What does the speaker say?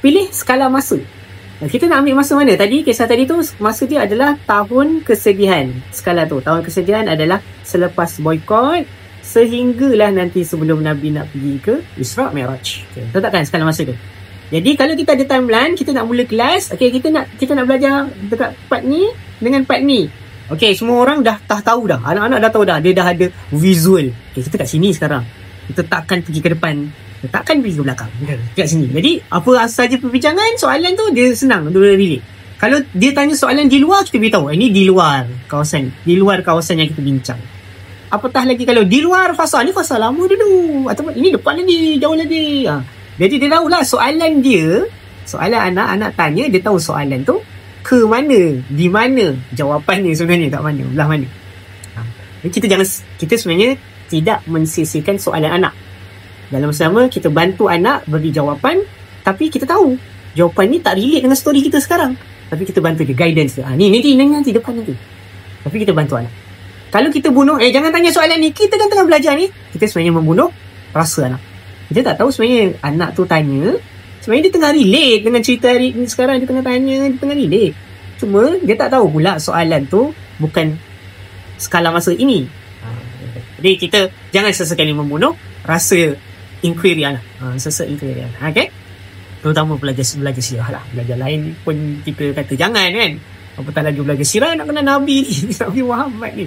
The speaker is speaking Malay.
pilih skala masa. Kita nak ambil masa mana? Tadi, kisah tadi tu, masa dia adalah tahun kesedihan. Skala tu, tahun kesedihan adalah selepas boykot sehinggalah nanti sebelum Nabi nak pergi ke Isra' Mi'raj. Tahu tak kan skala masa tu? Jadi kalau kita ada timeline, kita nak mula kelas, okay, kita nak belajar dekat part ni dengan part ni. Okay, semua orang dah tahu dah. Anak-anak dah tahu dah. Dia dah ada visual. Okay, kita kat sini sekarang. Kita takkan pergi ke depan. Kita takkan pergi ke belakang. Kat sini. Jadi, apa saja perbincangan, soalan tu dia senang untuk relate. Kalau dia tanya soalan di luar, kita beritahu. Ini di luar kawasan. Di luar kawasan yang kita bincang. Apatah lagi kalau di luar fasa. Ni fasa lama dulu. Atau ini depan lagi. Jauh lagi. Jadi, dia tahulah soalan dia. Soalan anak tanya, dia tahu soalan tu ke mana, di mana jawapannya sebenarnya, kat mana, belah mana. Kita sebenarnya tidak mensisihkan soalan anak. Dalam masa sama, kita bantu anak beri jawapan, tapi kita tahu jawapan ni tak relate dengan story kita sekarang. Tapi kita bantu dia, guidance dia. Nanti depan nanti. Tapi kita bantu anak. Kalau kita bunuh, jangan tanya soalan ni, kita kan tengah belajar ni. Kita sebenarnya membunuh rasa anak. Kita tak tahu sebenarnya anak tu tanya, sebenarnya dia tengah relate dengan cerita hari ni sekarang. Dia tengah tanya, dia tengah relate. Cuma dia tak tahu pula soalan tu bukan skala masa ini. Jadi kita jangan sesekali membunuh rasa inquiry anak. Inquiry anak. Okay? Terutama belajar sirah lah. Belajar lain pun kita kata jangan kan. Apatah lagi belajar sirah nak kena Nabi ni. Nabi Muhammad ni.